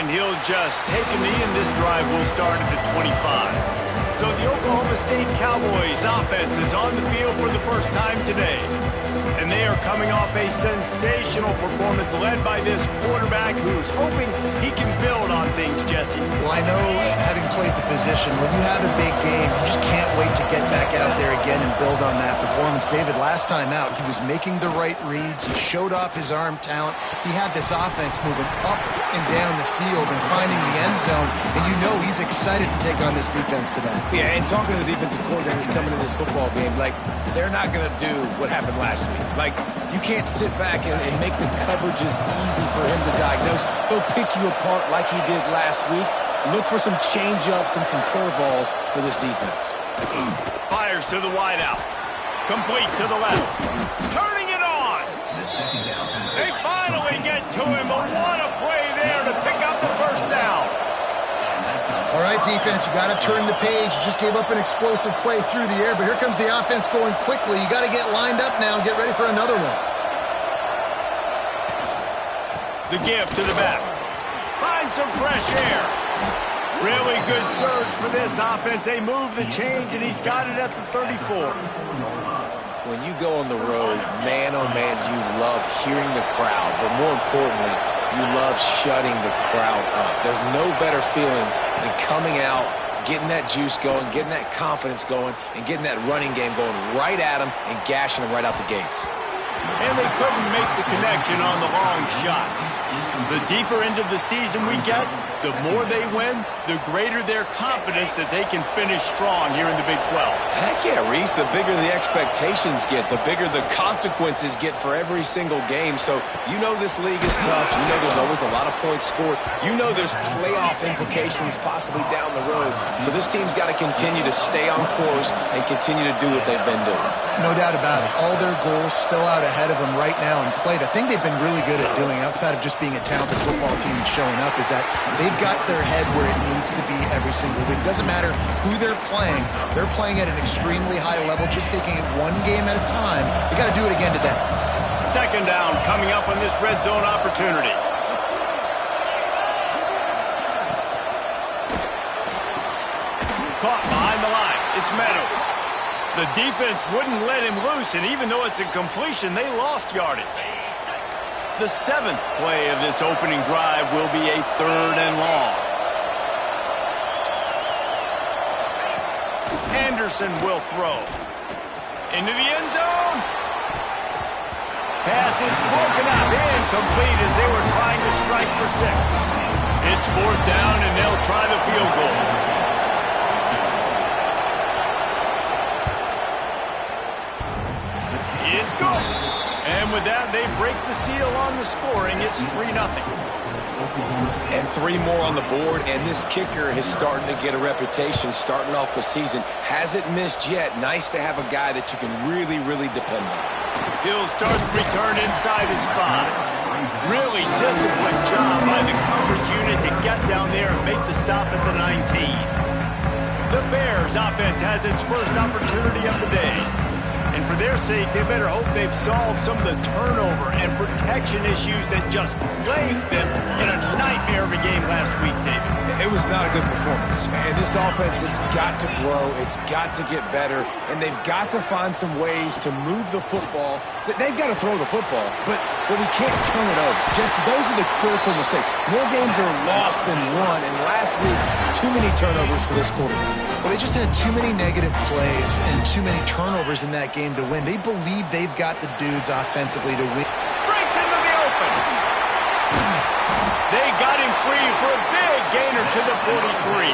and he'll just take a knee, and this drive will start at the 25. So the Oklahoma State Cowboys offense is on the field for the first time today. And they are coming off a sensational performance led by this quarterback who's hoping he can build on things, Jesse. Well, I know, having played the position, when you have a big game, you just can't wait to get back out there again and build on that performance. David, last time out, he was making the right reads. He showed off his arm talent. He had this offense moving up and down the field and finding the end zone. And you know he's excited to take on this defense today. Yeah, and talking to the defensive coordinators coming in this football game, like, they're not going to do what happened last week. Like, you can't sit back and make the coverages easy for him to diagnose. He'll pick you apart like he did last week. Look for some change-ups and some curveballs for this defense. Fires to the wideout. Complete to the left. Turning it on. They finally get to him, but what a play there to pick up the first down. All right, defense, you got to turn the page. You just gave up an explosive play through the air, but here comes the offense going quickly. You got to get lined up now and get ready for another one. The give to the back. Find some fresh air. Really good surge for this offense. They move the chains, and he's got it at the 34. When you go on the road, man, oh man, you love hearing the crowd, but more importantly, you love shutting the crowd up. There's no better feeling than coming out, getting that juice going, getting that confidence going, and getting that running game going right at them and gashing them right out the gates. And they couldn't make the connection on the long shot. The deeper into the season we get, the more they win, the greater their confidence that they can finish strong here in the Big 12. Heck yeah, Reese. The bigger the expectations get, the bigger the consequences get for every single game. So you know this league is tough. You know there's always a lot of points scored. You know there's playoff implications possibly down the road. So this team's got to continue to stay on course and continue to do what they've been doing. No doubt about it. All their goals still out ahead of them right now and play. The thing they've been really good at doing, outside of just being a talented football team and showing up, is that they've got their head where it needs to be every single week. Doesn't matter who they're playing at an extremely high level, just taking it one game at a time. They got to do it again today. Second down coming up on this red zone opportunity. Caught behind the line. It's Meadows. The defense wouldn't let him loose, and even though it's a completion, they lost yardage. The seventh play of this opening drive will be a 3rd and long. Anderson will throw. Into the end zone. Pass is broken up. Incomplete as they were trying to strike for 6. It's 4th down, and they'll try the field goal. It's good. And with that, they break the seal on the scoring. It's 3-0. And 3 more on the board, and this kicker is starting to get a reputation starting off the season. Hasn't missed yet. Nice to have a guy that you can really, really depend on. He'll start the return inside his 5. Really disciplined job by the coverage unit to get down there and make the stop at the 19. The Bears offense has its first opportunity of the day. And for their sake, they better hope they've solved some of the turnover and protection issues that just plagued them in a nightmare of a game last week, David. It was not a good performance. And this offense has got to grow. It's got to get better. And they've got to find some ways to move the football. They've got to throw the football, but we can't turn it over. Jesse, those are the critical mistakes. More games are lost than won. And last week, too many turnovers for this quarterback. Well, they just had too many negative plays and too many turnovers in that game to win. They believe they've got the dudes offensively to win. Breaks into the open. They got him free for a big gainer to the 43.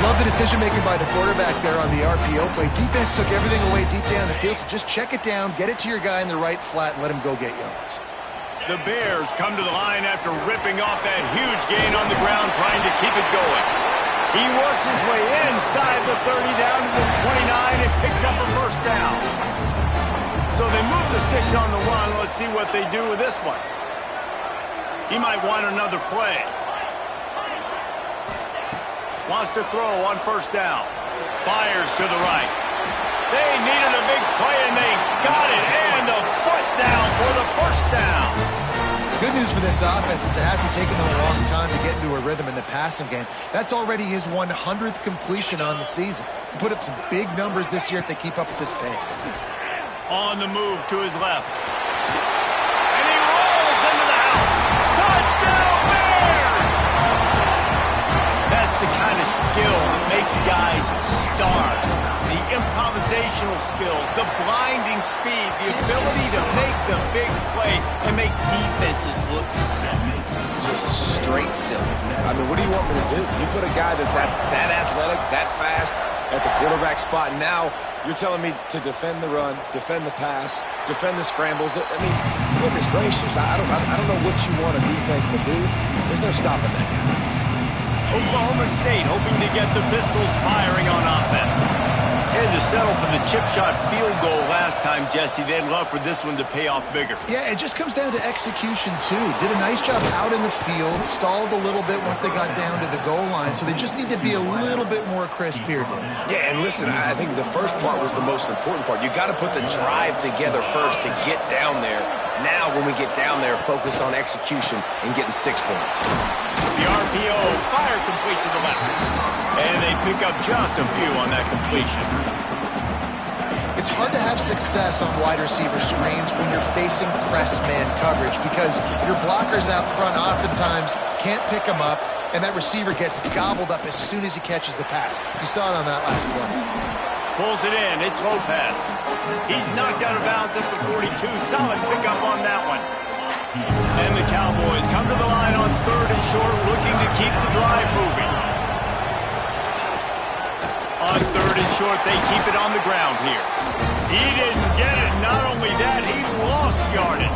Love the decision-making by the quarterback there on the RPO play. Defense took everything away deep down the field, so just check it down, get it to your guy in the right flat, and let him go get yards. The Bears come to the line after ripping off that huge gain on the ground, trying to keep it going. He works his way inside the 30 down to the 29 and picks up a first down. So they move the sticks on the run. Let's see what they do with this one. He might want another play. Wants to throw on first down. Fires to the right. They needed a big play, and they got it. And the foot down for the first down. Good news for this offense is it hasn't taken them a long time to get into a rhythm in the passing game. That's already his 100th completion on the season. He put up some big numbers this year if they keep up with this pace. On the move to his left. And he rolls into the house. Touchdown Bears! That's the kind of skill that makes guys stars. The improvisational skills, the blinding speed, the ability to make the big play and make defenses look silly. Just straight silly. I mean, what do you want me to do? You put a guy that's that athletic, that fast at the quarterback spot. Now you're telling me to defend the run, defend the pass, defend the scrambles. I mean, goodness gracious, I don't know what you want a defense to do. There's no stopping that guy. Oklahoma State hoping to get the Pistols firing on offense. They had to settle for the chip shot field goal last time, Jesse. They'd love for this one to pay off bigger. Yeah, it just comes down to execution, too. Did a nice job out in the field, stalled a little bit once they got down to the goal line, so they just need to be a little bit more crisp here, dude. Yeah, and listen, I think the first part was the most important part. You got to put the drive together first to get down there. Now, when we get down there, focus on execution and getting 6 points. The RPO, fire complete to the left. And they pick up just a few on that completion. It's hard to have success on wide receiver screens when you're facing press man coverage because your blockers out front oftentimes can't pick them up, and that receiver gets gobbled up as soon as he catches the pass. You saw it on that last play. Pulls it in. It's Lopez. He's knocked out of bounds at the 42. Solid pickup on that one. And the Cowboys come to the line on 3rd and short, looking to keep the drive moving. On 3rd and short, they keep it on the ground here. He didn't get it. Not only that, he lost yardage.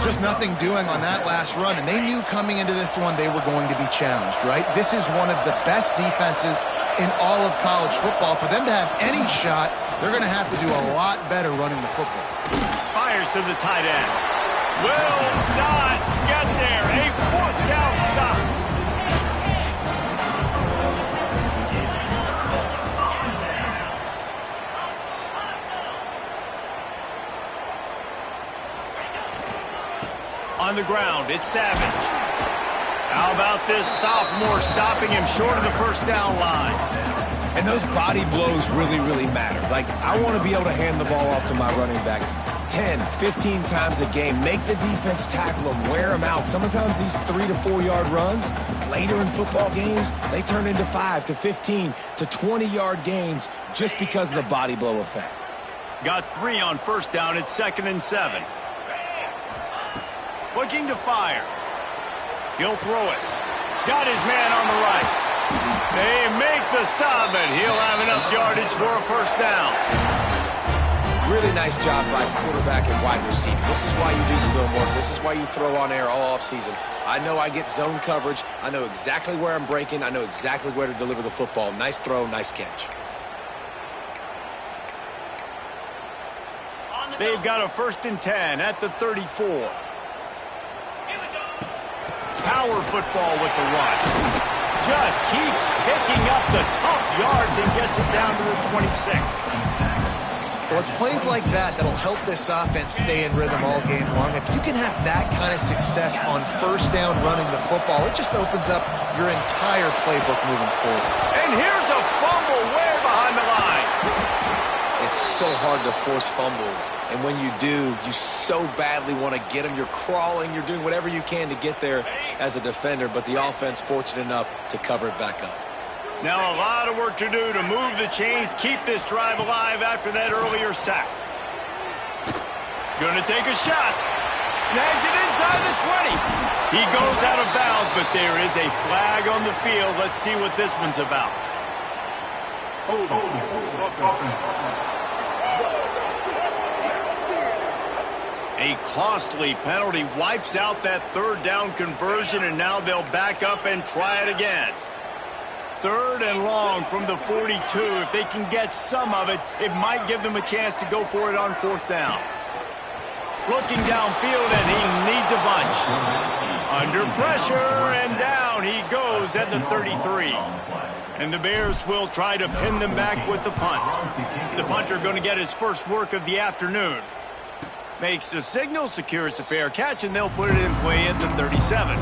Just nothing doing on that last run, and they knew coming into this one they were going to be challenged, right? This is one of the best defenses in all of college football. For them to have any shot, they're going to have to do a lot better running the football. Fires to the tight end. Will not get there. A 4th down stop. On the ground, it's Savage. How about this sophomore stopping him short of the first down line? And those body blows really, really matter. Like, I want to be able to hand the ball off to my running back 10, 15 times a game. Make the defense tackle them, wear them out. Sometimes these 3 to 4 yard runs, later in football games, they turn into 5 to 15 to 20 yard gains just because of the body blow effect. Got 3 on first down. It's 2nd and 7. Looking to fire. He'll throw it. Got his man on the right. They make the stop, and he'll have enough yardage for a first down. Really nice job by quarterback and wide receiver. This is why you do film work. This is why you throw on air all offseason. I know I get zone coverage. I know exactly where I'm breaking. I know exactly where to deliver the football. Nice throw, nice catch. They've got a 1st and 10 at the 34. Power football with the run. Just keeps picking up the tough yards and gets it down to the 26. Well, it's plays like that that'll help this offense stay in rhythm all game long. If you can have that kind of success on first down running the football, it just opens up your entire playbook moving forward. And here's a fumble way behind the line. It's so hard to force fumbles, and when you do, you so badly want to get them. You're crawling, you're doing whatever you can to get there as a defender, but the offense fortunate enough to cover it back up. Now a lot of work to do to move the chains, keep this drive alive after that earlier sack. Gonna take a shot. Snags it inside the 20. He goes out of bounds, but there is a flag on the field. Let's see what this one's about. A costly penalty wipes out that 3rd down conversion, and now they'll back up and try it again. 3rd and long from the 42. If they can get some of it, it might give them a chance to go for it on 4th down. Looking downfield, and he needs a bunch. Under pressure, and down he goes at the 33. And the Bears will try to pin them back with the punt. The punter going to get his first work of the afternoon. Makes the signal, secures the fair catch, and they'll put it in play at the 37.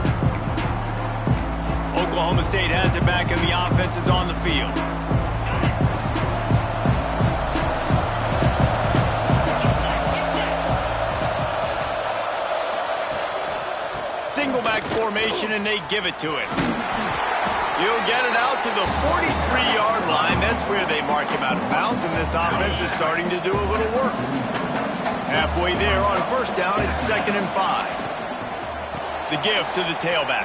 Oklahoma State has it back, and the offense is on the field. Single back formation, and they give it to it. He'll get it out to the 43-yard line. That's where they mark him out of bounds, and this offense is starting to do a little work. Halfway there on first down, it's 2nd and 5. The give to the tailback.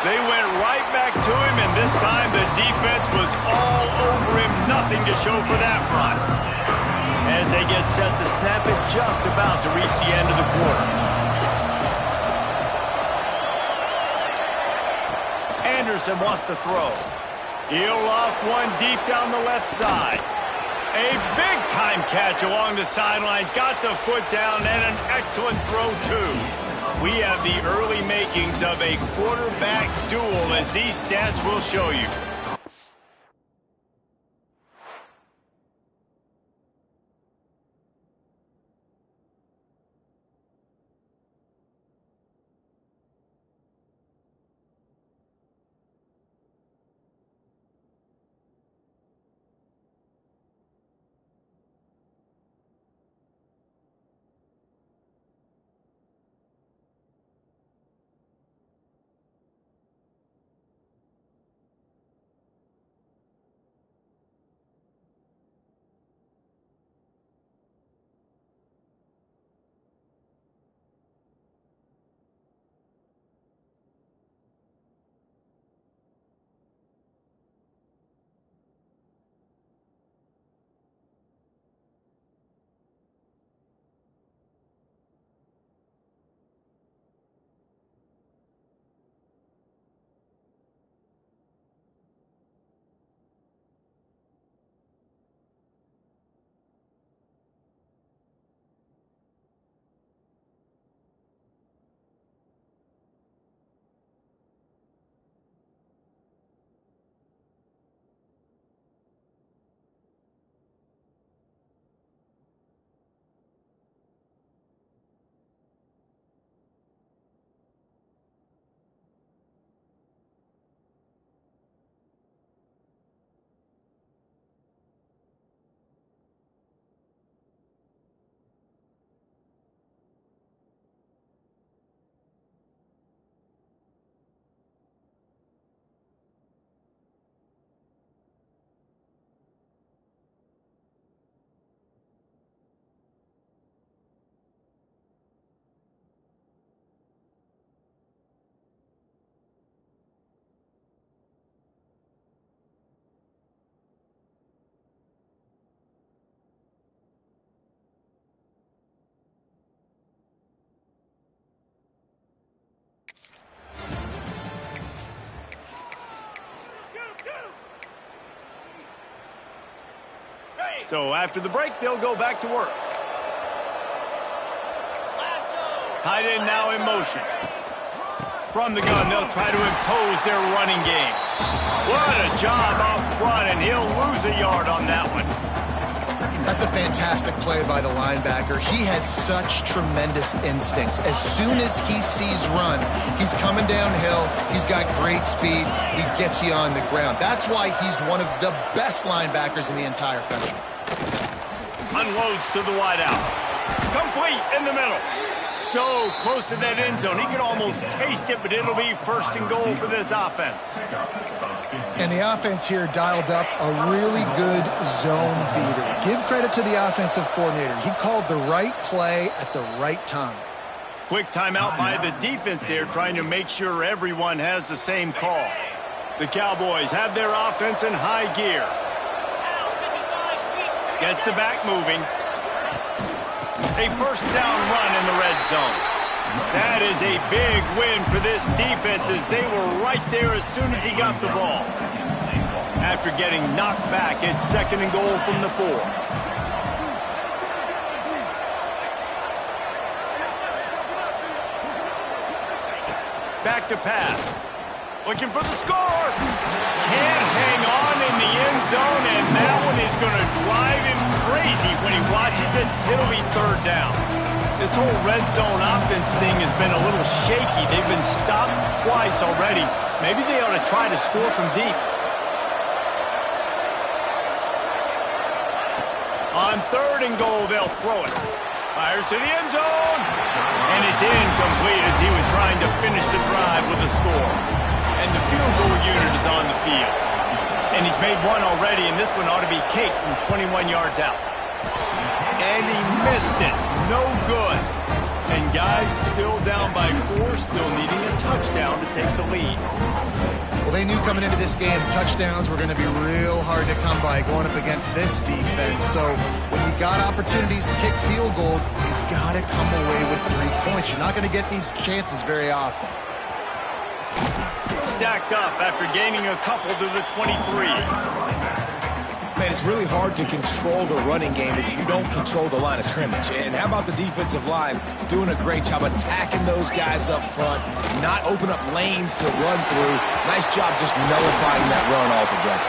They went right back to him, and this time the defense was all over him. Nothing to show for that run. As they get set to snap it, just about to reach the end of the quarter. Anderson wants to throw. He'll loft one deep down the left side. A big-time catch along the sidelines. Got the foot down and an excellent throw, too. We have the early makings of a quarterback duel, as these stats will show you. So after the break, they'll go back to work. Tight end now in motion. From the gun, they'll try to impose their running game. What a job up front, and he'll lose a yard on that one. That's a fantastic play by the linebacker. He has such tremendous instincts. As soon as he sees run, he's coming downhill. He's got great speed. He gets you on the ground. That's why he's one of the best linebackers in the entire country. Unloads to the wideout. Complete in the middle. So close to that end zone. He can almost taste it, but it'll be 1st and goal for this offense. And the offense here dialed up a really good zone beater. Give credit to the offensive coordinator. He called the right play at the right time. Quick timeout by the defense there, trying to make sure everyone has the same call. The Cowboys have their offense in high gear. Gets the back moving. A 1st down run in the red zone. That is a big win for this defense, as they were right there as soon as he got the ball. After getting knocked back, it's 2nd and goal from the 4. Back to pass. Looking for the score. Can't hang on in the end zone, and that one is going to drive him crazy When he watches it, it'll be third down. This whole red zone offense thing has been a little shaky. They've been stopped twice already. Maybe they ought to try to score from deep. On 3rd and goal, they'll throw it. Fires to the end zone. And it's incomplete as he was trying to finish the drive with a score. And the field goal unit is on the field. And he's made one already, and this one ought to be cake from 21 yards out. And he missed it. No good. And guys still down by 4, still needing a touchdown to take the lead. Well, they knew coming into this game touchdowns were going to be real hard to come by going up against this defense. So when you got opportunities to kick field goals, you've got to come away with 3 points. You're not going to get these chances very often. Stacked up after gaining a couple to the 23. Man, it's really hard to control the running game if you don't control the line of scrimmage. And how about the defensive line doing a great job attacking those guys up front, not open up lanes to run through. Nice job just nullifying that run altogether.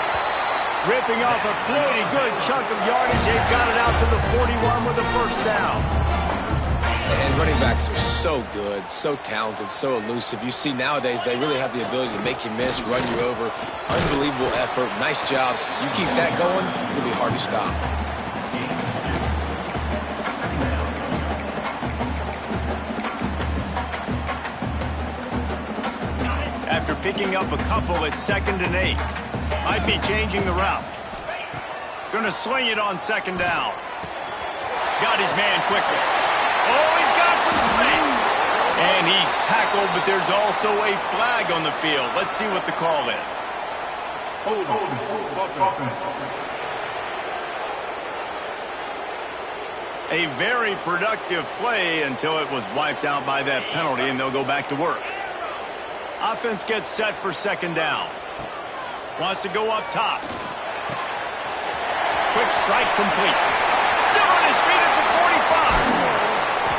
Ripping off a pretty good chunk of yardage. They've got it out to the 41 with a first down. And running backs are so good, so talented, so elusive. You see nowadays they really have the ability to make you miss, run you over. Unbelievable effort. Nice job. You keep that going, it'll be hard to stop. After picking up a couple at 2nd and 8. Might be changing the route. Gonna swing it on 2nd down. Got his man quickly. Oh, he's got some space. And he's tackled, but there's also a flag on the field. Let's see what the call is. A very productive play until it was wiped out by that penalty, and they'll go back to work. Offense gets set for 2nd down. Wants to go up top. Quick strike complete. Still on his feet at the 45.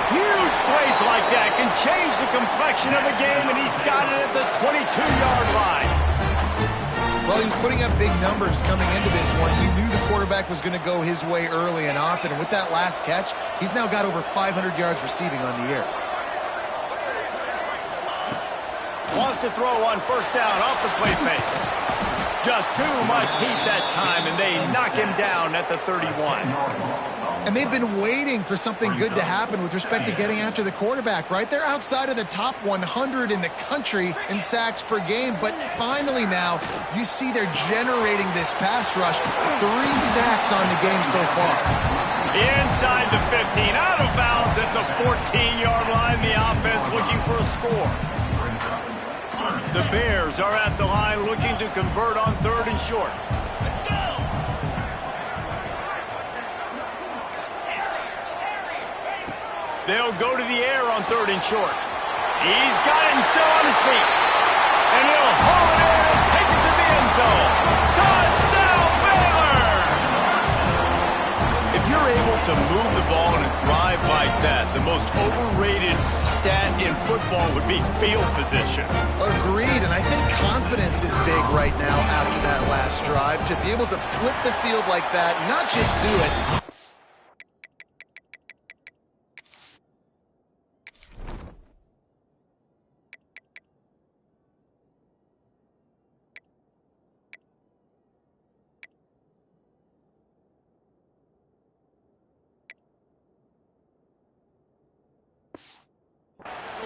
Huge plays like that can change the complexion of a game, and he's got it at the 22-yard line. Well, he was putting up big numbers coming into this one. He knew the quarterback was going to go his way early and often, and with that last catch, he's now got over 500 yards receiving on the year. Wants to throw on 1st down off the play fake. Just too much heat that time, and they knock him down at the 31. And they've been waiting for something good to happen with respect to getting after the quarterback, right? They're outside of the top 100 in the country in sacks per game, but finally now you see they're generating this pass rush. 3 sacks on the game so far. Inside the 15, out of bounds at the 14-yard line. The offense looking for a score. The Bears are at the line looking to convert on 3rd and short. They'll go to the air on 3rd and short. He's got him still on his feet. And he'll haul it in and take it to the end zone. Touchdown, Baylor! If you're able to move the ball in a drive like that, the most overrated stat in football would be field position. Agreed, and I think confidence is big right now after that last drive. To be able to flip the field like that, not just do it.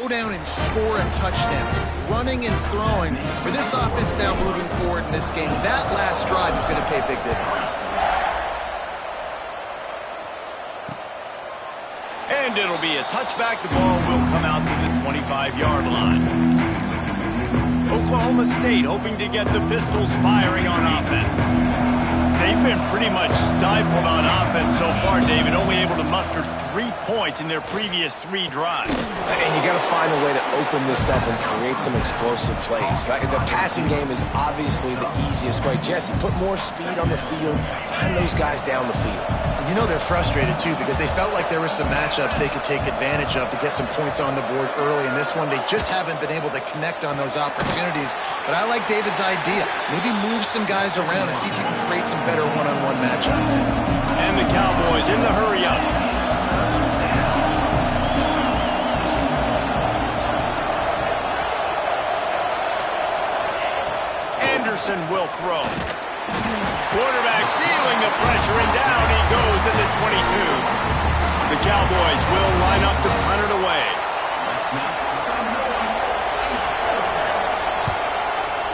Go down and score a touchdown, running and throwing. For this offense now moving forward in this game, that last drive is going to pay big dividends. And it'll be a touchback. The ball will come out to the 25-yard line. Oklahoma State hoping to get the Pistols firing on offense. They've been pretty much stifled on offense so far, David, only able to muster 3 points in their previous 3 drives. And you got to find a way to open this up and create some explosive plays. The passing game is obviously the easiest way. Jesse, put more speed on the field. Find those guys down the field. You know they're frustrated, too, because they felt like there were some matchups they could take advantage of to get some points on the board early. In this one, they just haven't been able to connect on those opportunities. But I like David's idea. Maybe move some guys around and see if you can create some better one-on-one matchups. And the Cowboys Cowboys in the hurry-up. Anderson will throw. Quarterback feeling the pressure, and down he goes at the 22. The Cowboys will line up to punt it away.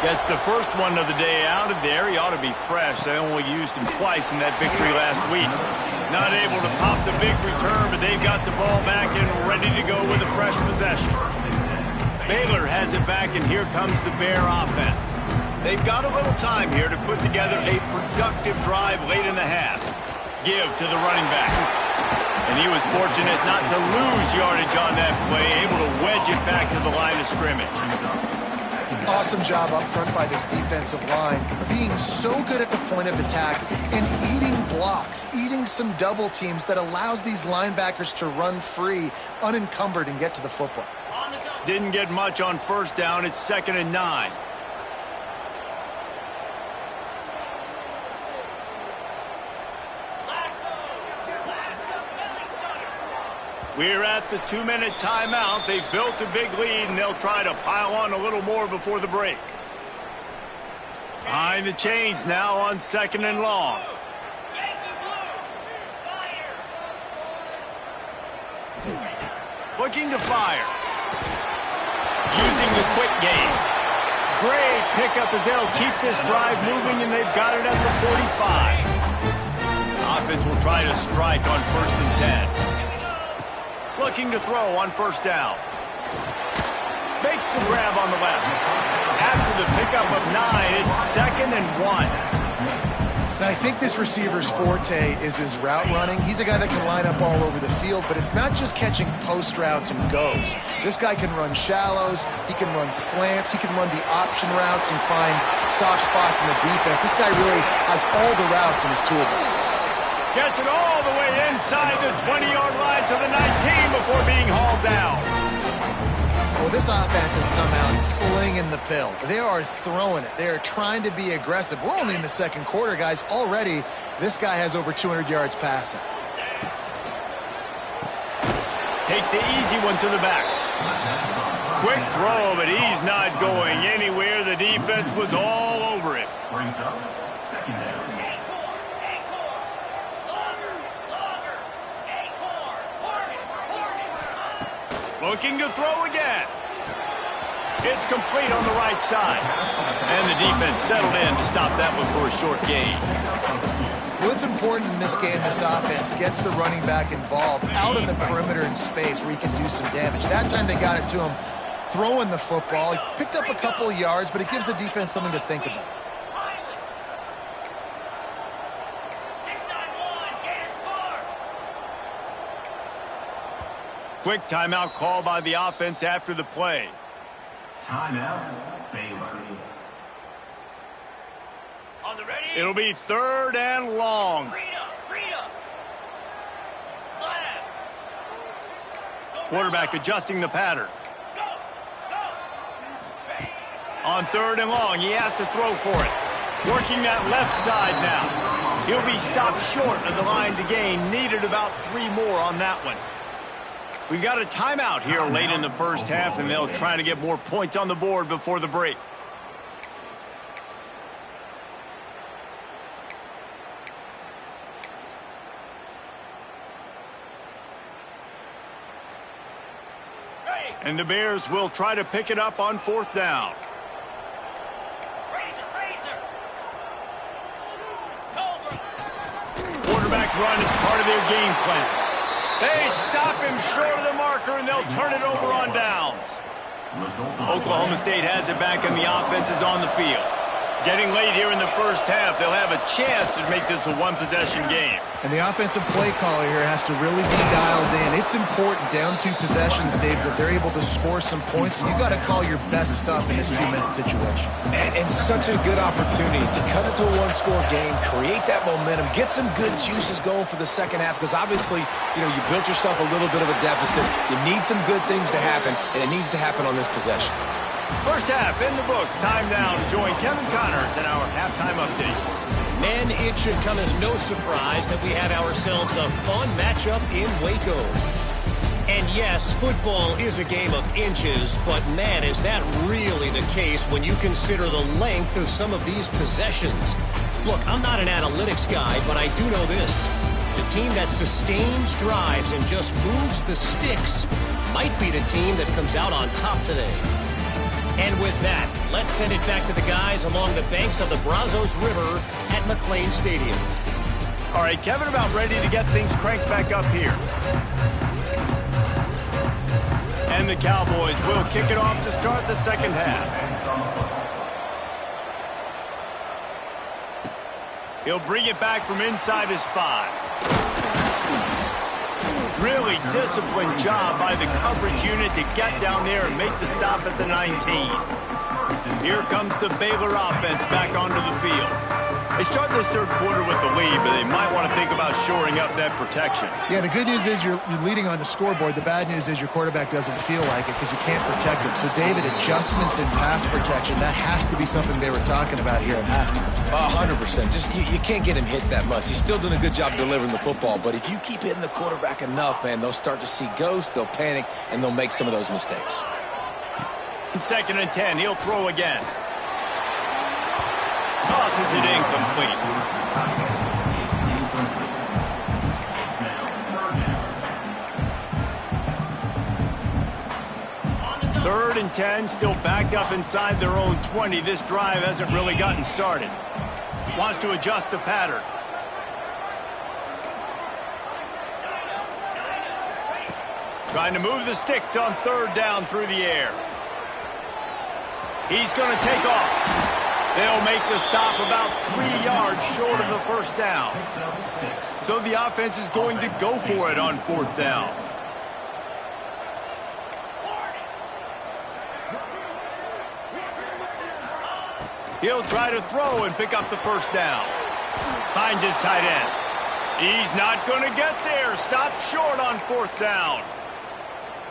Gets the first one of the day out of there. He ought to be fresh. They only used him twice in that victory last week. Not able to pop the big return, but they've got the ball back and ready to go with a fresh possession. Baylor has it back, and here comes the Bear offense. They've got a little time here to put together a productive drive late in the half. Give to the running back. And he was fortunate not to lose yardage on that play, able to wedge it back to the line of scrimmage. Awesome job up front by this defensive line, being so good at the point of attack and eating blocks, eating some double teams that allows these linebackers to run free, unencumbered, and get to the football. Didn't get much on first down. It's 2nd and 9. We're at the 2-minute timeout. They've built a big lead, and they'll try to pile on a little more before the break. Behind the chains now on 2nd and long. Looking to fire. Using the quick game. Great pickup as they'll keep this drive moving, and they've got it at the 45. Offense will try to strike on 1st and 10. Looking to throw on first down. Makes the grab on the left. After the pickup of 9, it's 2nd and 1. Now, I think this receiver's forte is his route running. He's a guy that can line up all over the field, but it's not just catching post routes and goes. This guy can run shallows, he can run slants, he can run the option routes and find soft spots in the defense. This guy really has all the routes in his toolbox. Gets it all the way inside the 20-yard line to the 19 before being hauled down. Well, this offense has come out slinging the pill. They are throwing it. They are trying to be aggressive. We're only in the 2nd quarter, guys. Already, this guy has over 200 yards passing. Takes the easy one to the back. Quick throw, but he's not going anywhere. The defense was all over it. Brings up 2nd down. Looking to throw again. It's complete on the right side. And the defense settled in to stop that one for a short gain. What's important in this game, this offense gets the running back involved out in the perimeter in space where he can do some damage. That time they got it to him throwing the football. He picked up a couple of yards, but it gives the defense something to think about. Quick timeout call by the offense after the play. Timeout, Baylor. On the ready. It'll be 3rd and long. Quarterback adjusting the pattern. On 3rd and long, he has to throw for it. Working that left side now. He'll be stopped short of the line to gain. Needed about 3 more on that one. We've got a timeout here late in the first half, and they'll try to get more points on the board before the break. And the Bears will try to pick it up on 4th down. Quarterback run is part of their game plan. They stop him short of the marker, and they'll turn it over on downs. Oklahoma State has it back, and the offense is on the field. Getting late here in the first half, they'll have a chance to make this a one-possession game. And the offensive play caller here has to really be dialed in. It's important down 2 possessions, Dave, that they're able to score some points. And you got to call your best stuff in this 2-minute situation. And such a good opportunity to cut it to a 1-score game, create that momentum, get some good juices going for the second half. Because obviously, you built yourself a little bit of a deficit. You need some good things to happen, and it needs to happen on this possession. First half in the books. Time now to join Kevin Connors in our halftime update. Men, it should come as no surprise that we have ourselves a fun matchup in Waco. And yes, football is a game of inches, but man, is that really the case when you consider the length of some of these possessions. Look, I'm not an analytics guy, but I do know this. The team that sustains drives and just moves the sticks might be the team that comes out on top today. And with that, let's send it back to the guys along the banks of the Brazos River at McLean Stadium. All right, Kevin, about ready to get things cranked back up here. And the Cowboys will kick it off to start the second half. He'll bring it back from inside his 5. Really disciplined job by the coverage unit to get down there and make the stop at the 19. Here comes the Baylor offense back onto the field. They start this third quarter with the lead, but they might want to think about shoring up that protection. Yeah, the good news is you're leading on the scoreboard. The bad news is your quarterback doesn't feel like it because you can't protect him. So, David, adjustments in pass protection, that has to be something they were talking about here at halftime. 100%. Just you can't get him hit that much. He's still doing a good job delivering the football, but if you keep hitting the quarterback enough, man, they'll start to see ghosts, they'll panic, and they'll make some of those mistakes. 2nd and 10, he'll throw again. Tosses it incomplete. Third and 10, still backed up inside their own 20. This drive hasn't really gotten started. Wants to adjust the pattern. Trying to move the sticks on 3rd down through the air. He's going to take off. They'll make the stop about 3 yards short of the 1st down. So the offense is going to go for it on 4th down. He'll try to throw and pick up the 1st down. Finds his tight end. He's not going to get there. Stop short on 4th down.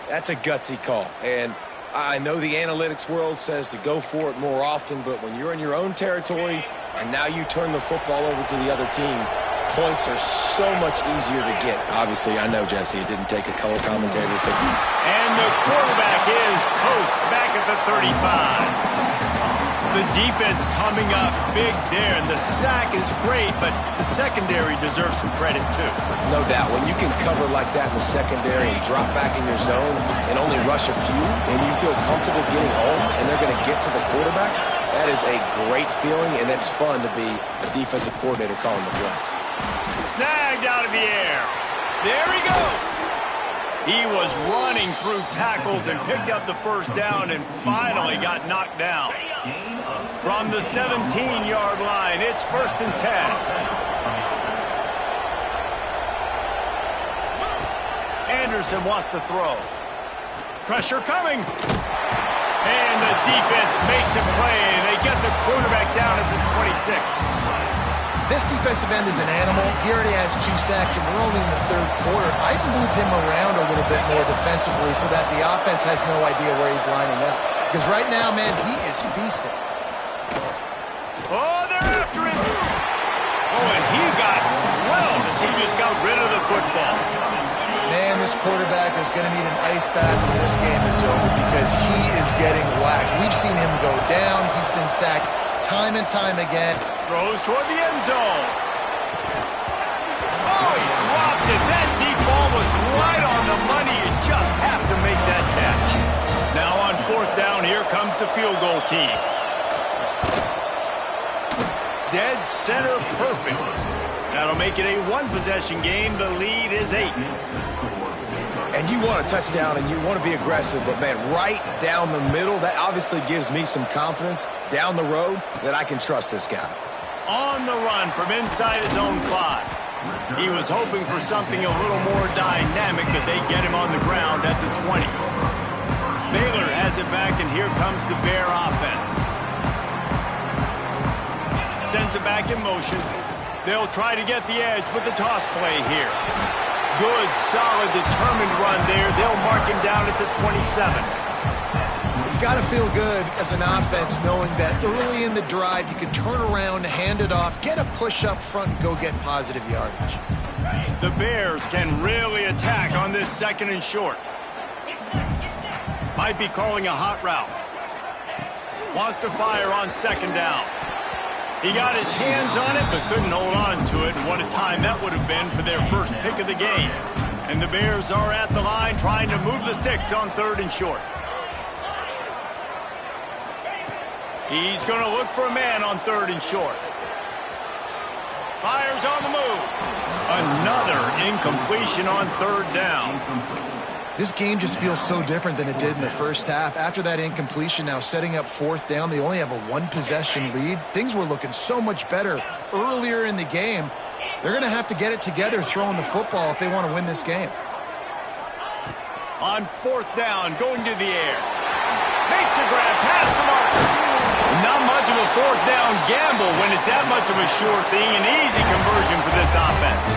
That's a gutsy call, and I know the analytics world says to go for it more often, but when you're in your own territory and now you turn the football over to the other team, points are so much easier to get. Obviously, I know, Jesse, it didn't take a color commentator to fix it. And the quarterback is toast back at the 35. The defense coming up big there, and the sack is great, but the secondary deserves some credit too. No doubt. When you can cover like that in the secondary and drop back in your zone and only rush a few, and you feel comfortable getting home and they're going to get to the quarterback, that is a great feeling, and it's fun to be a defensive coordinator calling the plays. Snagged out of the air. There he goes. He was running through tackles and picked up the 1st down and finally got knocked down. From the 17-yard line, it's 1st and 10. Anderson wants to throw. Pressure coming. And the defense makes a play. They get the quarterback down at the 26. This defensive end is an animal. He already has 2 sacks, and we're only in the 3rd quarter. I'd move him around a little bit more defensively so that the offense has no idea where he's lining up. Because right now, man, he is feasting. Oh, they're after him. Oh, and he got drilled as he just got rid of the football. Man, this quarterback is going to need an ice bath when this game is over because he is getting whacked. We've seen him go down. He's been sacked time and time again. Throws toward the end zone. Oh, he dropped it. That deep ball was right on the money. You just have to make that catch. Now on 4th down, here comes the field goal team. Dead center perfect. That'll make it a 1-possession game. The lead is 8. And you want a touchdown and you want to be aggressive, but, man, right down the middle, that obviously gives me some confidence down the road that I can trust this guy. On the run from inside his own 5. He was hoping for something a little more dynamic, but they get him on the ground at the 20. Baylor has it back, and here comes the Bear offense. Sends it back in motion. They'll try to get the edge with the toss play here. Good, solid, determined run there. They'll mark him down at the 27. It's got to feel good as an offense knowing that early in the drive you can turn around, hand it off, get a push up front, and go get positive yardage. The Bears can really attack on this 2nd and short. Might be calling a hot route. Wants to fire on 2nd down. He got his hands on it but couldn't hold on to it. And what a time that would have been for their first pick of the game. And the Bears are at the line trying to move the sticks on 3rd and short. He's going to look for a man on 3rd and short. Fires on the move. Another incompletion on 3rd down. This game just feels so different than it did in the first half. After that incompletion, now setting up 4th down, they only have a 1-possession lead. Things were looking so much better earlier in the game. They're going to have to get it together throwing the football if they want to win this game. On 4th down, going to the air. Makes a grab past the marker. Not much of a 4th down gamble when it's that much of a sure thing. An easy conversion for this offense.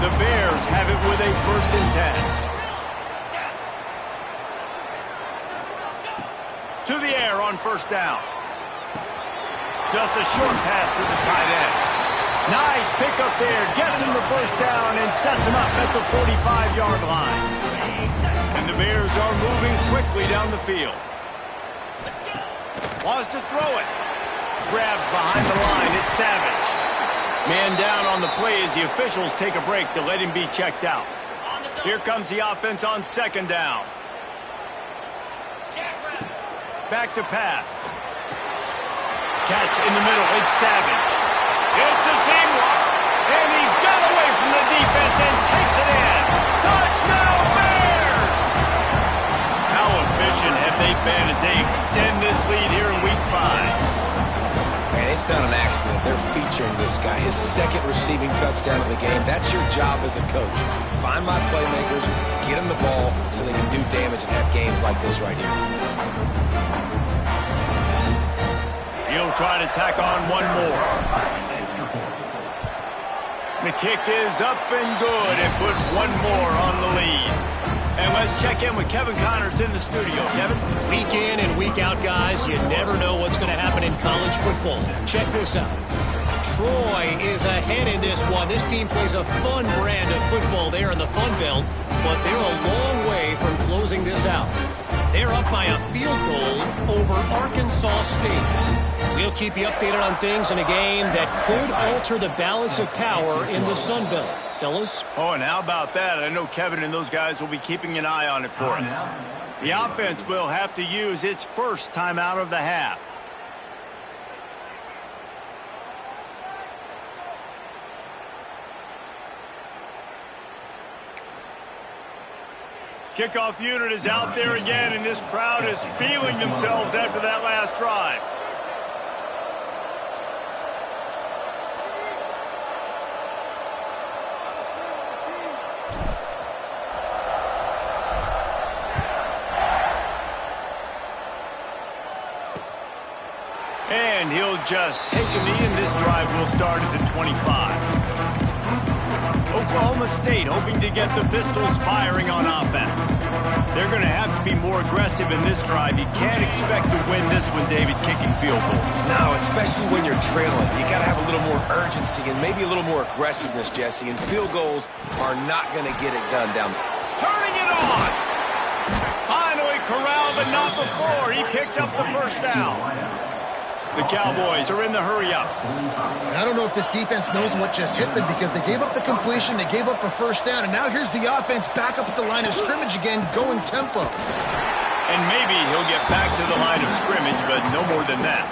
The Bears have it with a 1st and 10. To the air on 1st down. Just a short pass to the tight end. Nice pickup there. Gets him the 1st down and sets him up at the 45-yard line. And the Bears are moving quickly down the field. Wants to throw it. Grabbed behind the line. It's Savage. Man down on the play as the officials take a break to let him be checked out. Here comes the offense on 2nd down. Back to pass. Catch in the middle. It's Savage. It's a seam walk. And he got away from the defense and takes it in. Touchdown Bears! How efficient have they been as they extend this lead here in Week 5? Man, it's not an accident. They're featuring this guy. His 2nd receiving touchdown of the game. That's your job as a coach. Find my playmakers, get them the ball so they can do damage and have games like this right here. He'll try to tack on one more. The kick is up and good and put one more on the lead. And let's check in with Kevin Connors in the studio. Kevin? Week in and week out, guys, you never know what's going to happen in college football. Check this out. Troy is ahead in this one. This team plays a fun brand of football there in the Fun Belt, but they're a long way from closing this out. They're up by a field goal over Arkansas State. We'll keep you updated on things in a game that could alter the balance of power in the Sun Belt. Fellas? Oh, and how about that? I know Kevin and those guys will be keeping an eye on it for us. The offense will have to use its 1st timeout of the half. Kickoff unit is out there again, and this crowd is feeling themselves after that last drive. And he'll just take a knee, and this drive will start at the 25. Oklahoma State hoping to get the Pistols firing on offense. They're going to have to be more aggressive in this drive. You can't expect to win this one, David, kicking field goals. No, especially when you're trailing. You got to have a little more urgency and maybe a little more aggressiveness, Jesse. And field goals are not going to get it done down there. Turning it on! Finally corralled, but not before. He picks up the 1st down. The Cowboys are in the hurry-up. I don't know if this defense knows what just hit them because they gave up the completion, they gave up a 1st down, and now here's the offense back up at the line of scrimmage again, going tempo. And maybe he'll get back to the line of scrimmage, but no more than that.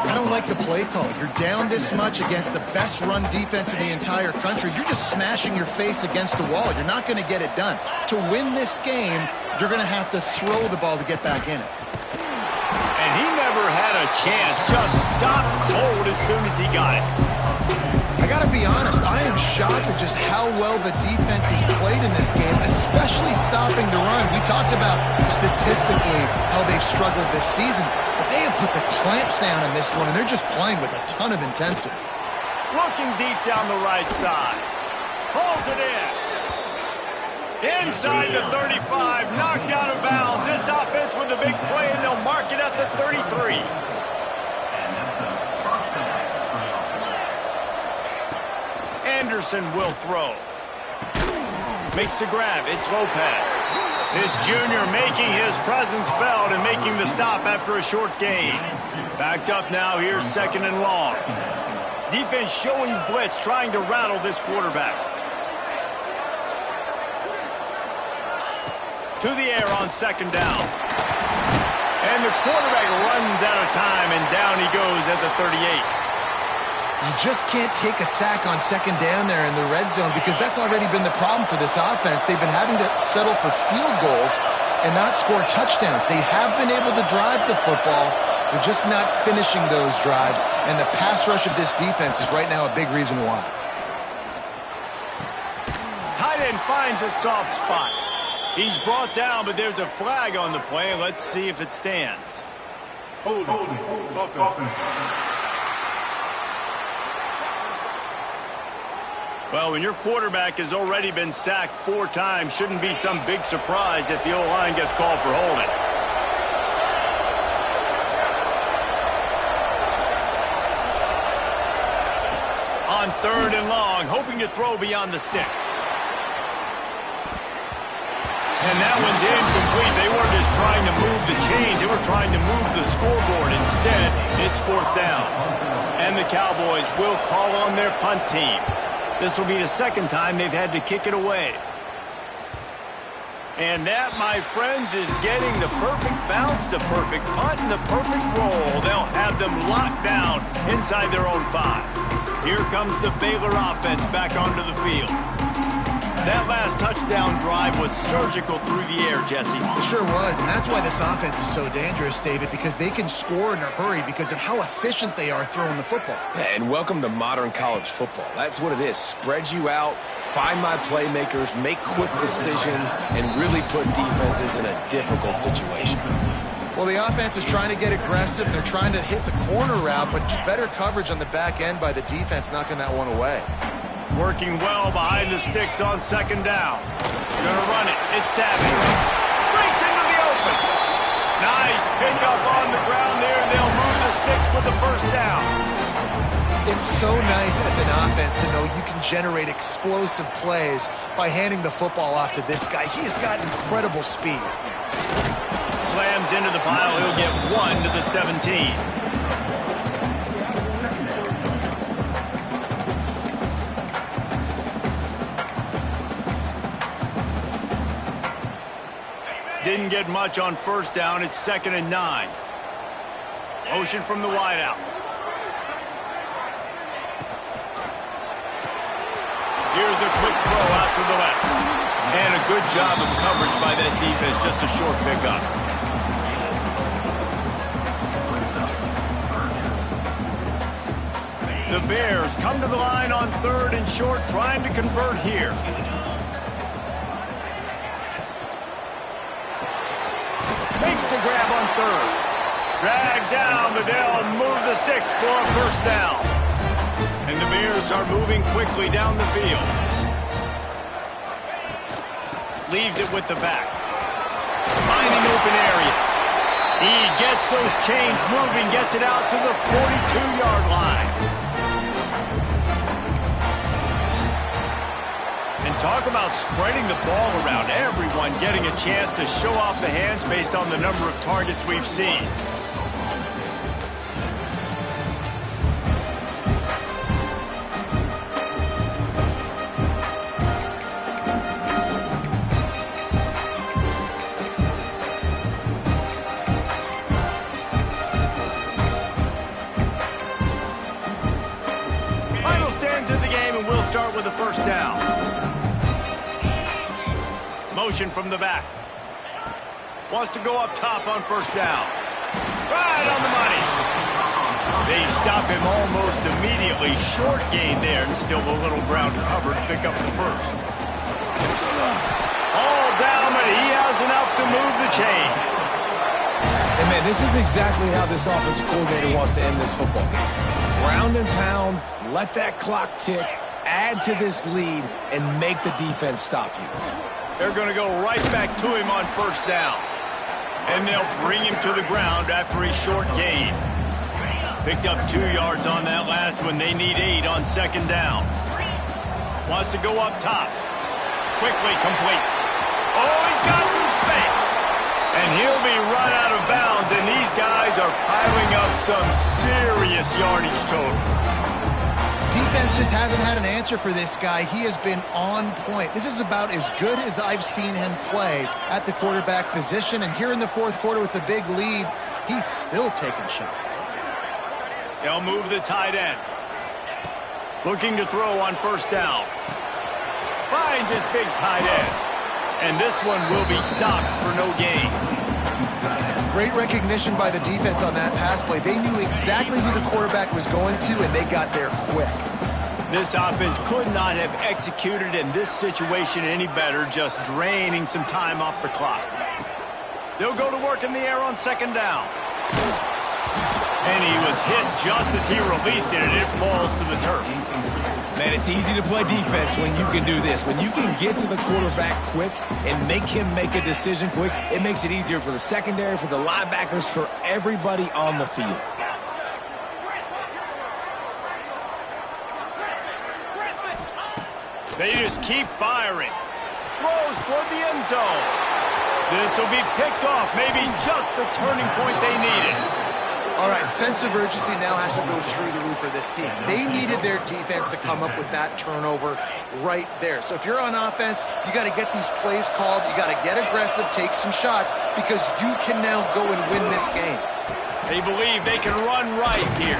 I don't like the play call. You're down this much against the best run defense in the entire country. You're just smashing your face against the wall. You're not going to get it done. To win this game, you're going to have to throw the ball to get back in it. And he never had a chance. Just stopped cold as soon as he got it. I got to be honest, I am shocked at just how well the defense has played in this game, especially stopping the run. We talked about statistically how they've struggled this season, but they have put the clamps down in this one, and they're just playing with a ton of intensity. Looking deep down the right side. Pulls it in. Inside the 35, knocked out of bounds. This offense with a big play, and they'll mark it at the 33. And that's a first down for the offense. Anderson will throw. Makes the grab. It's Lopez. This junior making his presence felt and making the stop after a short gain. Backed up now. Here's 2nd and long. Defense showing blitz, trying to rattle this quarterback. To the air on 2nd down. And the quarterback runs out of time, and down he goes at the 38. You just can't take a sack on 2nd down there in the red zone because that's already been the problem for this offense. They've been having to settle for field goals and not score touchdowns. They have been able to drive the football. They're just not finishing those drives, and the pass rush of this defense is right now a big reason why. Tight end finds a soft spot. He's brought down, but there's a flag on the play. Let's see if it stands. Hold. Well, when your quarterback has already been sacked 4 times, shouldn't be some big surprise that the O-line gets called for holding. On 3rd and long, hoping to throw beyond the sticks. And that one's incomplete. They weren't just trying to move the chains. They were trying to move the scoreboard. Instead, it's 4th down. And the Cowboys will call on their punt team. This will be the 2nd time they've had to kick it away. And that, my friends, is getting the perfect bounce, the perfect punt, and the perfect roll. They'll have them locked down inside their own 5. Here comes the Baylor offense back onto the field. That last touchdown drive was surgical through the air, Jesse. It sure was, and that's why this offense is so dangerous, David, because they can score in a hurry because of how efficient they are throwing the football. Yeah, and welcome to modern college football. That's what it is. Spread you out, find my playmakers, make quick decisions, and really put defenses in a difficult situation. Well, the offense is trying to get aggressive. They're trying to hit the corner route, but just better coverage on the back end by the defense, knocking that one away. Working well behind the sticks on 2nd down. Gonna run it. It's Savage. Breaks into the open. Nice pickup on the ground there. They'll move the sticks with the 1st down. It's so nice as an offense to know you can generate explosive plays by handing the football off to this guy. He has got incredible speed. Slams into the pile. He'll get 1 to the 17. Didn't get much on 1st down. It's 2nd and 9. Motion from the wideout. Here's a quick throw out to the left. And a good job of coverage by that defense. Just a short pickup. The Bears come to the line on 3rd and short, trying to convert here. Makes the grab on 3rd. Dragged down, but they'll move the sticks for a 1st down. And the Bears are moving quickly down the field. Leaves it with the back. Finding open areas. He gets those chains moving, gets it out to the 42-yard line. And talk about spreading the ball around. Everyone getting a chance to show off the hands based on the number of targets we've seen. Final stands of the game, and we'll start with the 1st down. Motion from the back. Wants to go up top on 1st down. Right on the money. They stop him almost immediately. Short gain there, and still a little ground covered to pick up the 1st. All down, but he has enough to move the chains. And man, this is exactly how this offensive coordinator wants to end this football game. Ground and pound, let that clock tick, add to this lead, and make the defense stop you. They're going to go right back to him on first down. And they'll bring him to the ground after a short gain. Picked up 2 yards on that last one. They need 8 on second down. Wants to go up top. Quickly complete. Oh, he's got some space. And he'll be run out of bounds. And these guys are piling up some serious yardage totals. Defense just hasn't had an answer for this guy. He has been on point. This is about as good as I've seen him play at the quarterback position. And here in the fourth quarter with a big lead, he's still taking shots. They'll move the tight end. Looking to throw on first down. Finds his big tight end. And this one will be stopped for no gain. Great recognition by the defense on that pass play. They knew exactly who the quarterback was going to, and they got there quick. This offense could not have executed in this situation any better, just draining some time off the clock. They'll go to work in the air on second down. And he was hit just as he released it, and it falls to the turf. Man, it's easy to play defense when you can do this. When you can get to the quarterback quick and make him make a decision quick, it makes it easier for the secondary, for the linebackers, for everybody on the field. They just keep firing. Throws toward the end zone. This will be picked off, maybe just the turning point they needed. All right, sense of urgency now has to go through the roof for this team. They needed their defense to come up with that turnover right there. So if you're on offense, you got to get these plays called. You got to get aggressive, take some shots, because you can now go and win this game. They believe they can run right here.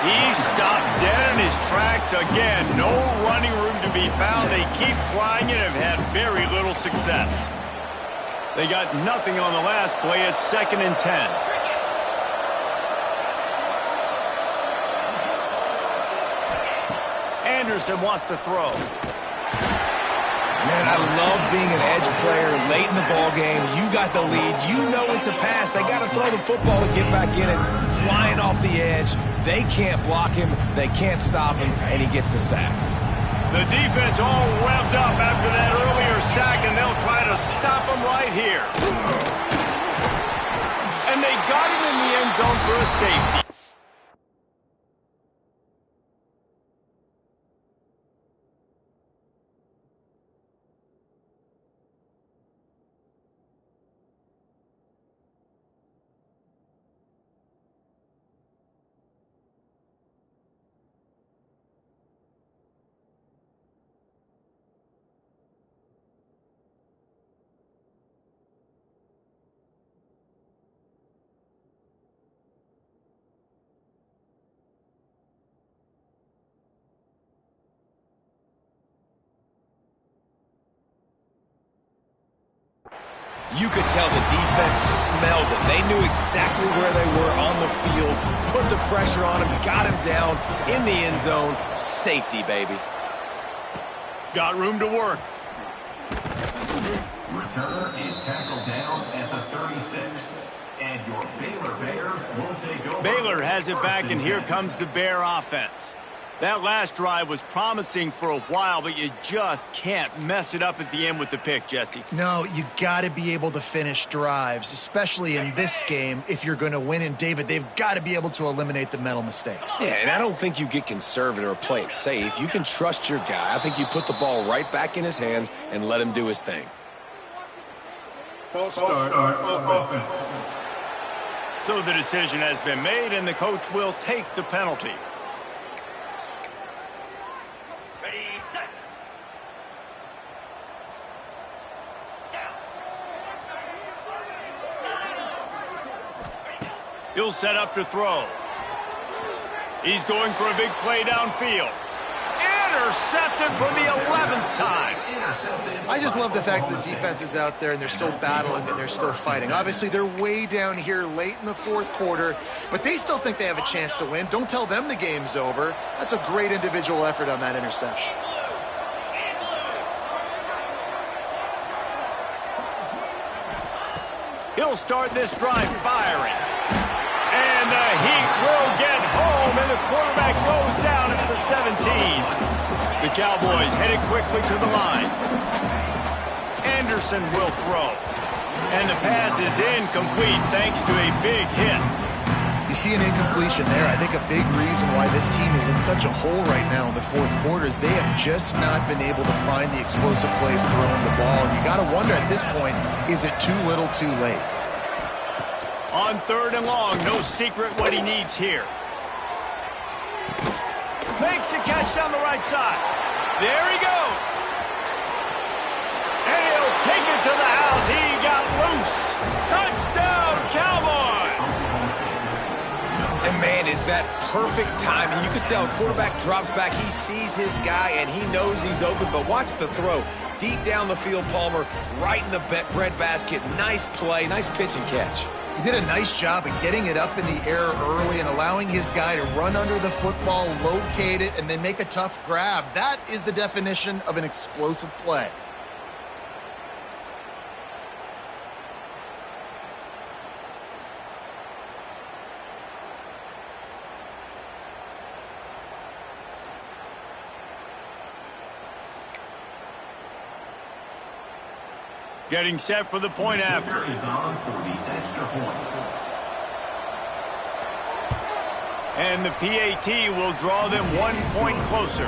He stopped dead in his tracks again. No running room to be found. They keep trying it and have had very little success. They got nothing on the last play. It's 2nd and 10. Anderson wants to throw. Man, I love being an edge player late in the ball game. You got the lead. You know it's a pass. They got to throw the football and get back in it. Flying off the edge. They can't block him. They can't stop him, and he gets the sack. The defense all revved up after that earlier sack, and they'll try to stop him right here. And they got him in the end zone for a safety. You could tell the defense smelled it. They knew exactly where they were on the field, put the pressure on him, got him down in the end zone. Safety, baby. Got room to work. Returner is tackled down at the 36. And your Baylor Bears will take over. Baylor has it back, and here comes the Bear offense. That last drive was promising for a while, but you just can't mess it up at the end with the pick, Jesse. No, you got to be able to finish drives, especially in this game. If you're going to win, and David, they've got to be able to eliminate the mental mistakes. Yeah, and I don't think you get conservative or play it safe. You can trust your guy. I think you put the ball right back in his hands and let him do his thing. False start offense. So the decision has been made, and the coach will take the penalty. He'll set up to throw. He's going for a big play downfield. Intercepted for the 11th time. I just love the fact that the defense is out there and they're still battling and they're still fighting. Obviously, they're way down here late in the fourth quarter, but they still think they have a chance to win. Don't tell them the game's over. That's a great individual effort on that interception. He'll start this drive firing. And the Heat will get home, and the quarterback goes down at the 17. The Cowboys headed quickly to the line. Anderson will throw. And the pass is incomplete thanks to a big hit. You see an incompletion there. I think a big reason why this team is in such a hole right now in the fourth quarter is they have just not been able to find the explosive plays throwing the ball. And you got to wonder at this point, is it too little too late? On 3rd and long, no secret what he needs here. Makes a catch down the right side. There he goes. And he'll take it to the house. He got loose. Touchdown, Cowboys! And man, is that perfect timing. You can tell quarterback drops back. He sees his guy, and he knows he's open. But watch the throw. Deep down the field, Palmer, right in the breadbasket. Nice play, nice pitch and catch. He did a nice job of getting it up in the air early and allowing his guy to run under the football, locate it, and then make a tough grab. That is the definition of an explosive play. Getting set for the point after. Is on for the extra point. And the PAT will draw them 1 point closer.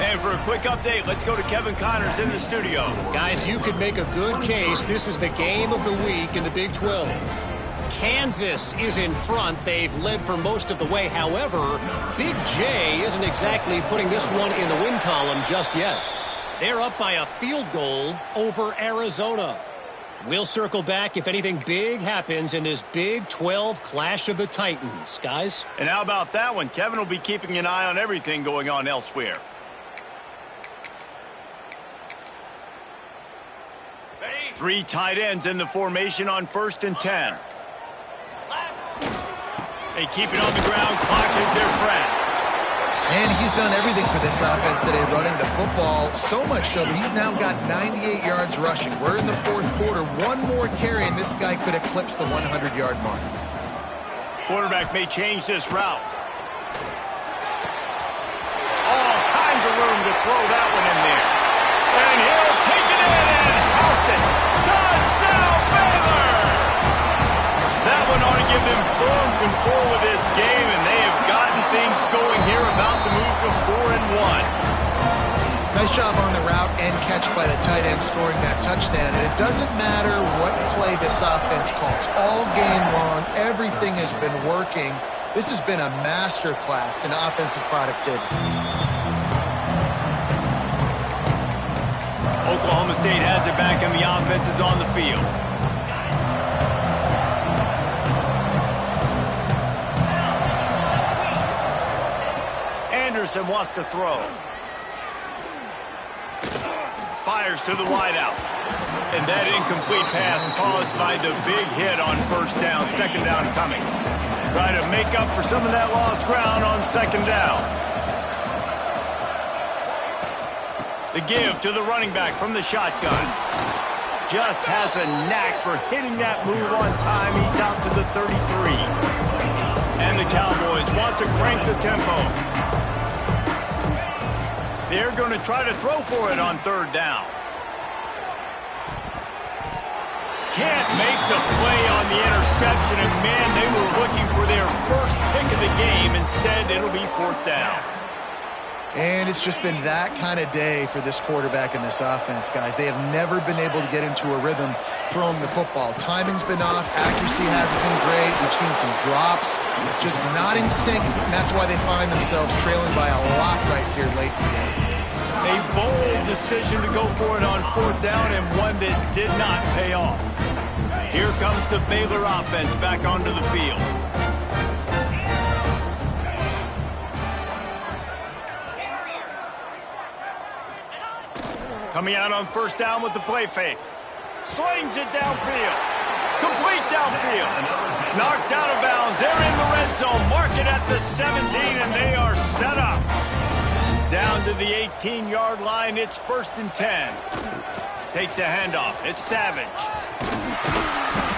And for a quick update, let's go to Kevin Connors in the studio. Guys, you could make a good case. This is the game of the week in the Big 12. Kansas is in front. They've led for most of the way. However, Big J isn't exactly putting this one in the win column just yet. They're up by a field goal over Arizona. We'll circle back if anything big happens in this Big 12 Clash of the Titans, guys. And how about that one? Kevin will be keeping an eye on everything going on elsewhere. Three tight ends in the formation on 1st and 10. They keep it on the ground. Clock is their friend. And he's done everything for this offense today, running the football, so much so that he's now got 98 yards rushing. We're in the fourth quarter. One more carry, and this guy could eclipse the 100-yard mark. Quarterback may change this route. All kinds of room to throw that one in there. And he'll take it in and house it. Touchdown, Baylor! That one ought to give them firm control of this game, and they have gotten things going here, about to move to 4-1. Nice job on the route and catch by the tight end scoring that touchdown. And it doesn't matter what play this offense calls. All game long, everything has been working. This has been a master class in offensive productivity. Oklahoma State has it back, and the offense is on the field. Anderson wants to throw. Fires to the wideout. And that incomplete pass caused by the big hit on 1st down. 2nd down coming. Try to make up for some of that lost ground on 2nd down. The give to the running back from the shotgun. Just has a knack for hitting that move on time. He's out to the 33. And the Cowboys want to crank the tempo. They're going to try to throw for it on 3rd down. Can't make the play on the interception, and man, they were looking for their first pick of the game. Instead, it'll be 4th down. And it's just been that kind of day for this quarterback and this offense, guys. They have never been able to get into a rhythm throwing the football. Timing's been off. Accuracy hasn't been great. We've seen some drops, just not in sync, and that's why they find themselves trailing by a lot right here late in the game. A bold decision to go for it on 4th down, and one that did not pay off. Here comes the Baylor offense back onto the field. Coming out on 1st down with the play fake. Slings it downfield. Complete downfield. Knocked out of bounds. They're in the red zone. Mark it at the 17, and they are set up. Down to the 18-yard line. It's 1st and 10. Takes the handoff. It's Savage.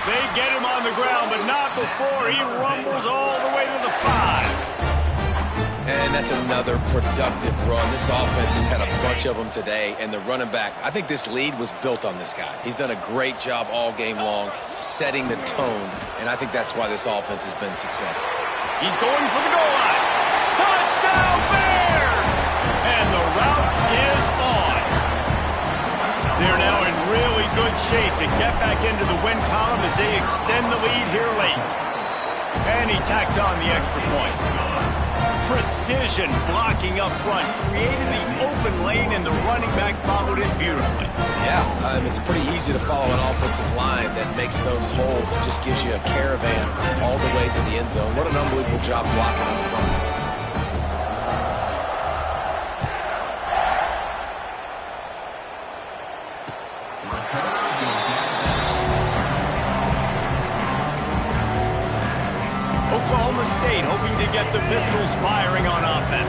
They get him on the ground, but not before he rumbles all the way to the 5. And that's another productive run. This offense has had a bunch of them today, and the running back, I think this lead was built on this guy. He's done a great job all game long setting the tone, and I think that's why this offense has been successful. He's going for the goal line. Touchdown, Bears! And the route is on. They're now in really good shape to get back into the win column as they extend the lead here late. And he tacks on the extra point. Precision blocking up front, created the open lane, and the running back followed it beautifully. Yeah, it's pretty easy to follow an offensive line that makes those holes and just gives you a caravan all the way to the end zone. What an unbelievable job blocking up front. Oklahoma State hoping to get the Pistols firing on offense.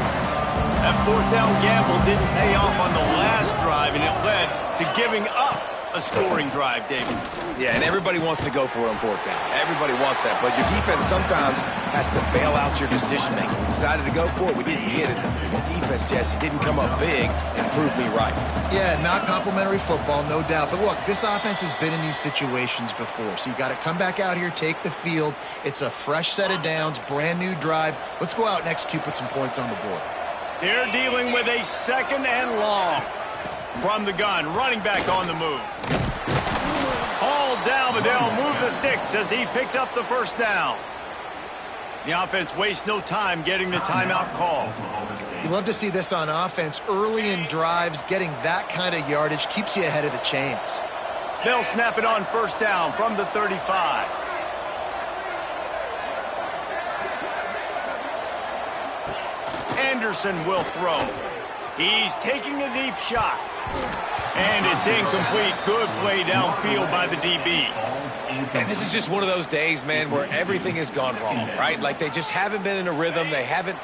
That fourth down gamble didn't pay off on the last drive, and it led to giving up a scoring drive, David. Yeah, and everybody wants to go for it on fourth down. Everybody wants that, but your defense sometimes has to bail out your decision-making. We decided to go for it. We didn't get it. The defense, Jesse, didn't come up big and prove me right. Yeah, not complimentary football, no doubt. But look, this offense has been in these situations before, so you got to come back out here, take the field. It's a fresh set of downs, brand new drive. Let's go out and execute, put some points on the board. They're dealing with a second and long. From the gun, running back on the move. All down, but they'll move the sticks as he picks up the first down. The offense wastes no time getting the timeout call. You love to see this on offense. Early in drives, getting that kind of yardage keeps you ahead of the chains. They'll snap it on first down from the 35. Anderson will throw. He's taking a deep shot. And it's incomplete. Good play downfield by the DB. And this is just one of those days, man, where everything has gone wrong, right? Like they just haven't been in a rhythm. They haven't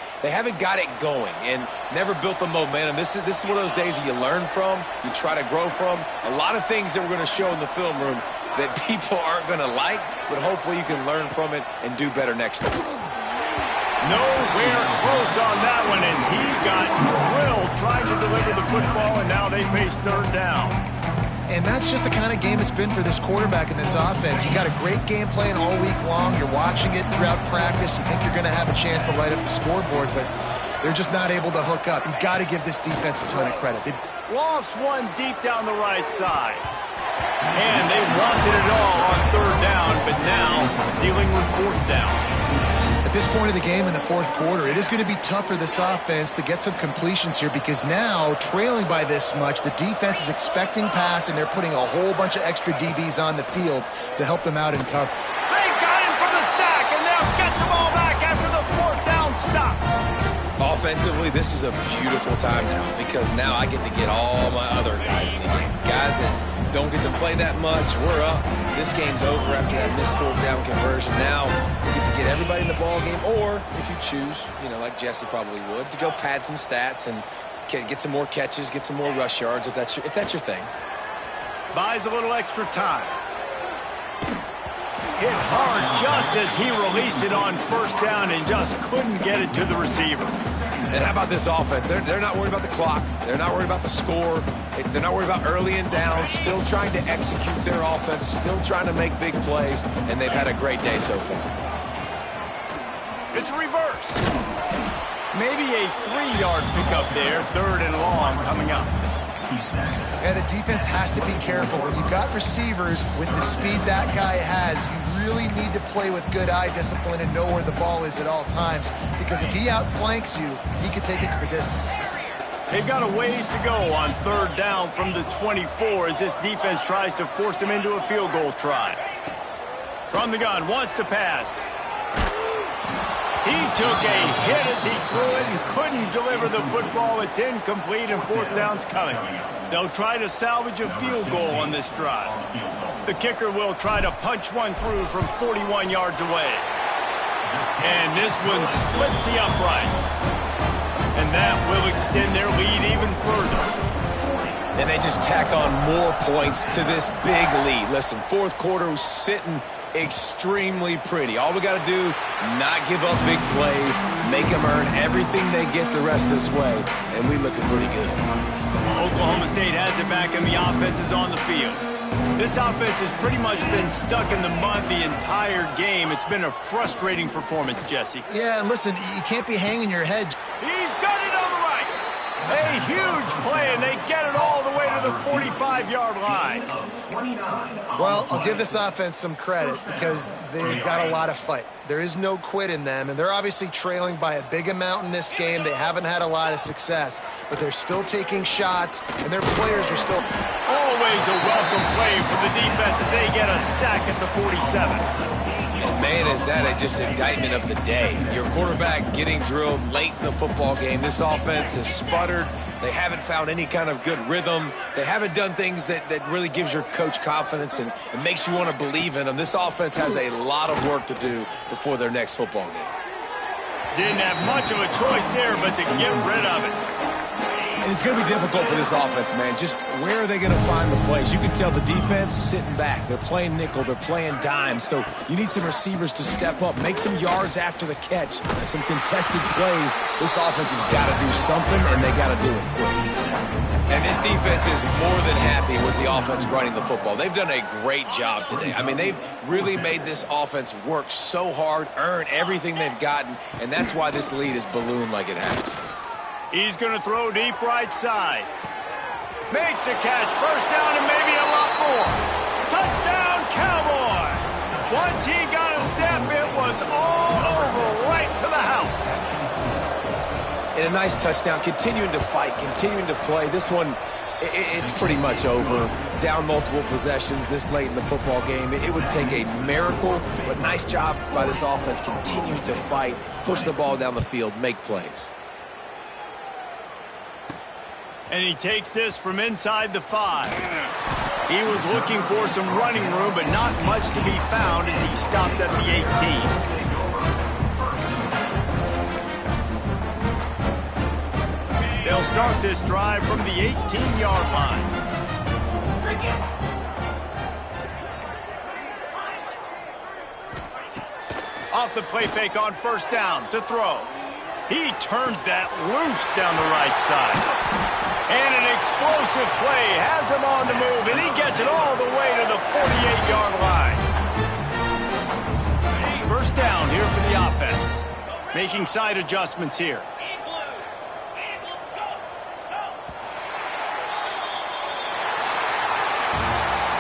got it going and never built the momentum. This is one of those days that you learn from, you try to grow from. A lot of things that we're going to show in the film room that people aren't going to like, but hopefully you can learn from it and do better next time. Nowhere close on that one as he got drilled trying to deliver the football, and now they face third down. And that's just the kind of game it's been for this quarterback in this offense. You got a great game plan all week long. You're watching it throughout practice. You think you're going to have a chance to light up the scoreboard, but they're just not able to hook up. You got to give this defense a ton of credit. Lofts one deep down the right side. And they wanted it all on third down, but now dealing with fourth down. At this point of the game in the fourth quarter, it is going to be tough for this offense to get some completions here because now, trailing by this much, the defense is expecting pass, and they're putting a whole bunch of extra DBs on the field to help them out in cover. They got him for the sack, and they'll get the ball back after the fourth down stop. Offensively, this is a beautiful time now because now I get to get all my other guys in the game. Guys that don't get to play that much, we're up. This game's over after that missed fourth down conversion. Now we get to get everybody in the ball game, or if you choose, like Jesse probably would, to go pad some stats and get some more catches, get some more rush yards if that's your thing. Buys a little extra time. Hit hard just as he released it on first down and just couldn't get it to the receiver. And how about this offense? They're not worried about the clock. They're not worried about the score. They're not worried about early and down. Still trying to execute their offense. Still trying to make big plays. And they've had a great day so far. It's reverse. Maybe a 3-yard pickup there. Third and long coming up. Yeah, the defense has to be careful. When you've got receivers with the speed that guy has, you really need to play with good eye discipline and know where the ball is at all times. Because if he outflanks you, he could take it to the distance. They've got a ways to go on third down from the 24 as this defense tries to force him into a field goal try. From the gun, wants to pass. He took a hit as he threw it and couldn't deliver the football. It's incomplete and fourth down's coming. They'll try to salvage a field goal on this drive. The kicker will try to punch one through from 41 yards away. And this one splits the uprights. And that will extend their lead even further. And they just tack on more points to this big lead. Listen, fourth quarter was sitting extremely pretty. All we got to do, not give up big plays, make them earn everything they get the rest of this way, and we looking pretty good. Oklahoma State has it back, and the offense is on the field. This offense has pretty much been stuck in the mud the entire game. It's been a frustrating performance, Jesse. Yeah, and listen, you can't be hanging your head. He's got it on the right. A huge play, and they get it all the way to the 45-yard line. Well, I'll give this offense some credit because they've got a lot of fight. There is no quit in them, and they're obviously trailing by a big amount in this game. They haven't had a lot of success, but they're still taking shots, and their players are still... Always a welcome play for the defense as they get a sack at the 47. And man, is that just an indictment of the day. Your quarterback getting drilled late in the football game. This offense has sputtered. They haven't found any kind of good rhythm. They haven't done things that really gives your coach confidence and makes you want to believe in them. This offense has a lot of work to do before their next football game. Didn't have much of a choice there, but to get rid of it. And it's going to be difficult for this offense, man. Just where are they going to find the plays? You can tell the defense sitting back. They're playing nickel. They're playing dime. So you need some receivers to step up, make some yards after the catch, some contested plays. This offense has got to do something, and they got to do it quick. And this defense is more than happy with the offense running the football. They've done a great job today. I mean, they've really made this offense work so hard, earn everything they've gotten, and that's why this lead is ballooned like it has. He's going to throw deep right side. Makes a catch. First down and maybe a lot more. Touchdown, Cowboys. Once he got a step, it was all over right to the house. And a nice touchdown. Continuing to fight, continuing to play. This one, it's pretty much over. Down multiple possessions this late in the football game. It would take a miracle, but nice job by this offense continuing to fight, push the ball down the field, make plays. And he takes this from inside the 5. He was looking for some running room, but not much to be found as he stopped at the 18. They'll start this drive from the 18-yard line. Off the play fake on first down to throw. He turns that loose down the right side. And an explosive play has him on the move, and he gets it all the way to the 48-yard line. First down here for the offense. Making side adjustments here.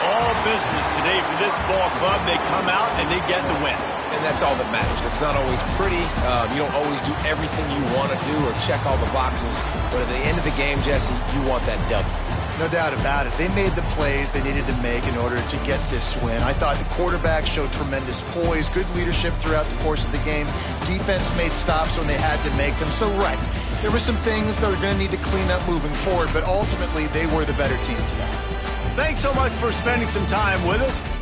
All business today for this ball club. They come out and they get the win. And that's all that matters. It's not always pretty. You don't always do everything you want to do or check all the boxes. But at the end of the game, Jesse, you want that W. No doubt about it. They made the plays they needed to make in order to get this win. I thought the quarterback showed tremendous poise, good leadership throughout the course of the game. Defense made stops when they had to make them. So, right, there were some things that were going to need to clean up moving forward, but ultimately they were the better team today. Thanks so much for spending some time with us.